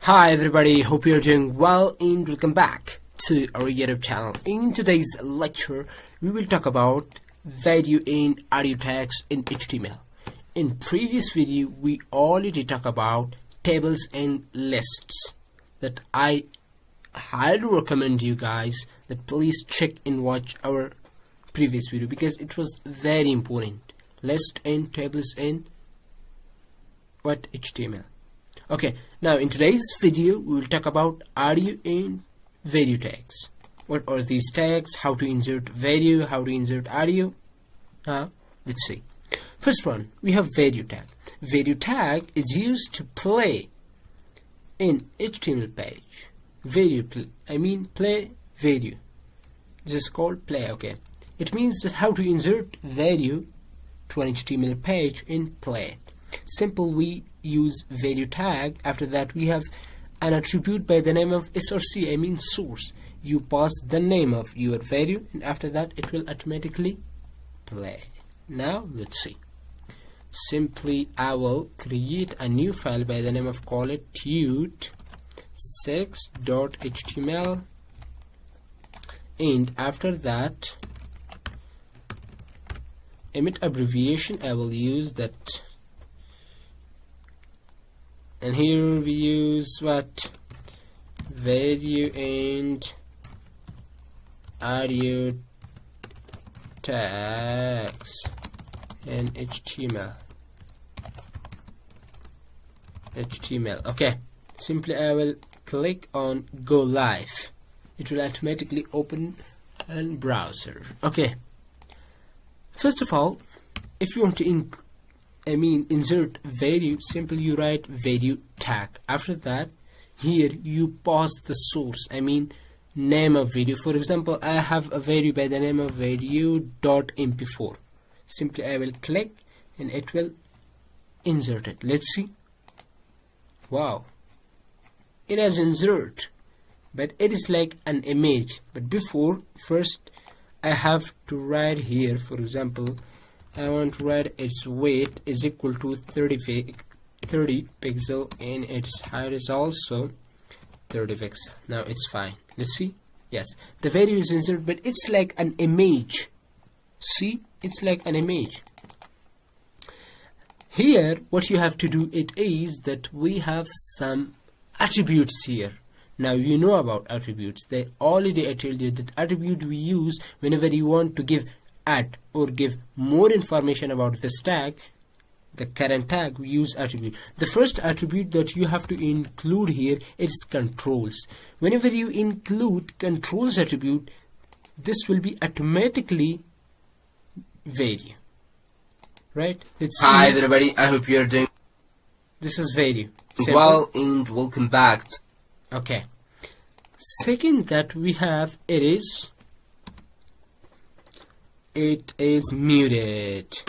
Hi everybody, hope you're doing well and welcome back to our YouTube channel. In today's lecture, we will talk about video and audio tags in HTML. In previous video, we already talked about tables and lists that I highly recommend you guys that please check and watch our previous video because it was very important. List and tables in HTML. Okay, now in today's video we will talk about audio and video tags. What are these tags? How to insert video? How to insert audio? Let's see. First one, we have video tag. Video tag is used to play in HTML page. Play video. This is called play. Okay, it means that how to insert video to an HTML page in play. Simple, we use video tag. After that we have an attribute by the name of src, source. You pass the name of your video and after that it will automatically play. Now let's see. Simply I will create a new file by the name of call it tut6.html and after that emit abbreviation I will use that. And here we use video and audio tags and HTML. Okay, simply I will click on go live. It will automatically open a browser. Okay, first of all, if you want to insert video, simply you write video tag. After that here you pass the source, name of video. For example, I have a video by the name of video.mp4. Simply I will click and it will insert it. Let's see. Wow, it has insert, but it is like an image. But before, first I have to write here. For example, I want to write its weight is equal to 30 pixel and its height is also 30 pixel. Now it's fine. Let's see. Yes, the video is inserted, but it's like an image. See, it's like an image. Here what you have to do it is that we have some attributes here. Now you know about attributes. I told you that attribute we use whenever you want to add or give more information about this tag, the current tag. We use attribute. The first attribute that you have to include here is controls. Whenever you include controls attribute, this will be automatically video, right? Let's see. Hi everybody, I hope you're doing this is video. Simple. Well and welcome back. Okay, second that we have it is muted.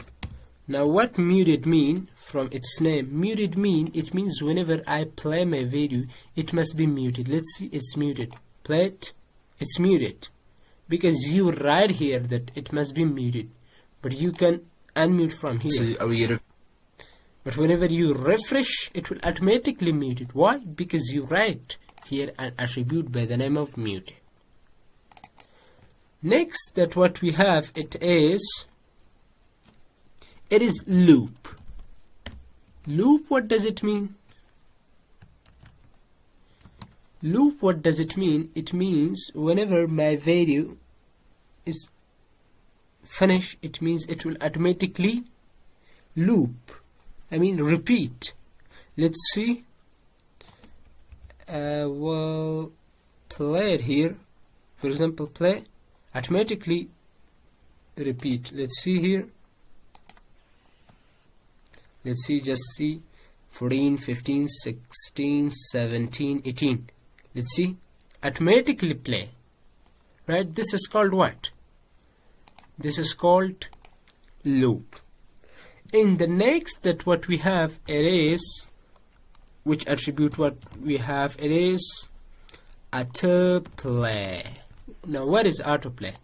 Now what muted mean? From its name, muted it means whenever I play my video it must be muted. Let's see, it's muted. Play it, it's muted because you write here that it must be muted, but you can unmute from here. But whenever you refresh it will automatically mute it. Why? Because you write here an attribute by the name of muted. Next, that what we have it is loop. Loop, what does it mean? Loop, what does it mean? It means whenever my video is finished, it means it will automatically loop. Repeat. Let's see. We'll play it here. For example, play. Automatically repeat. Let's see here. Let's see, just see 14, 15, 16, 17, 18. Let's see. Automatically play. Right? This is called what? This is called loop. In the next that what we have it is, which attribute what we have it is autoplay. Now what is autoplay?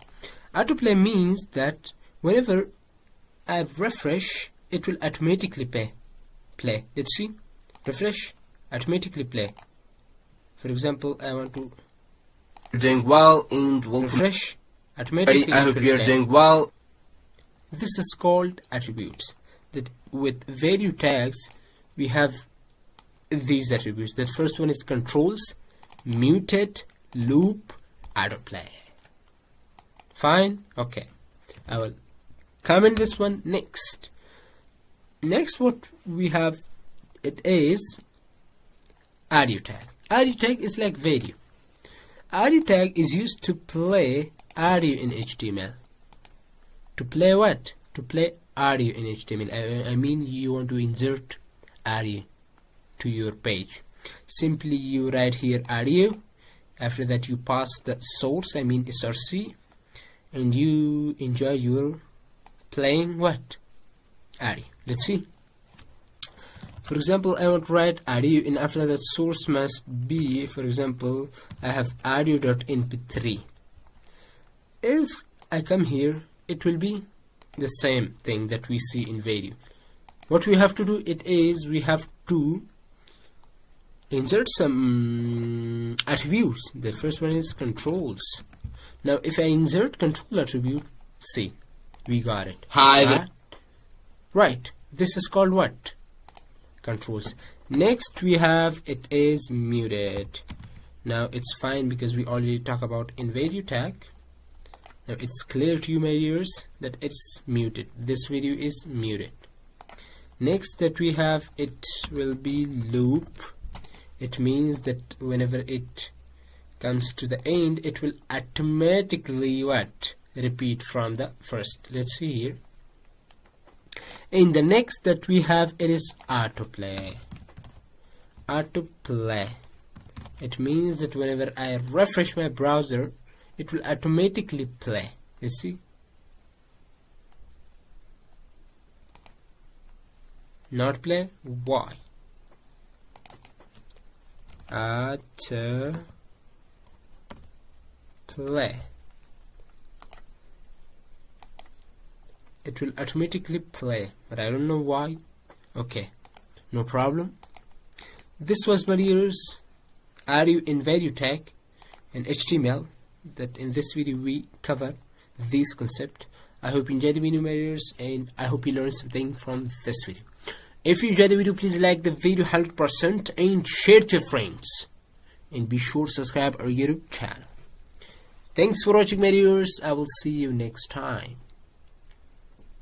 Autoplay means that whenever I refresh it will automatically play. Let's see. Refresh, automatically play. For example, I want to You're doing well and welcome. refresh. Automatically, I hope you're doing well. This is called attributes. That with value tags, we have these attributes. The first one is controls, muted, loop, autoplay. Fine. Okay. I will comment this one next. Next, what we have, it is audio tag. Audio tag is like value. Audio tag is used to play audio in HTML. To play what? To play audio in HTML. I mean, you want to insert audio to your page. Simply you write here audio. After that you pass the source, I mean src, and you enjoy your playing what? Audio. Let's see. For example, I want to write audio, and after that source must be, for example, I have audio.mp3. If I come here, it will be the same thing that we see in value. What we have to do, it is we have to insert some attributes. The first one is controls. Now if I insert control attribute, see, we got it. Hi. Right, this is called what? Controls. Next we have, it is muted. Now it's fine because we already talk about in value tag. Now it's clear to you, my viewers, that it's muted. This video is muted. Next that we have, it will be loop. It means that whenever it comes to the end, it will automatically what? Repeat from the first. Let's see here. In the next that we have, it is autoplay. Autoplay. It means that whenever I refresh my browser, it will automatically play. You see? Not play? Why? Autoplay. It will automatically play, but I don't know why. Okay, no problem. This was my viewers, audio in value tag and HTML. That in this video we cover this concept. I hope you enjoyed the video, my viewers, and I hope you learned something from this video. If you enjoyed the video, please like the video 100% and share it to your friends. And be sure to subscribe our YouTube channel. Thanks for watching, my viewers. I will see you next time.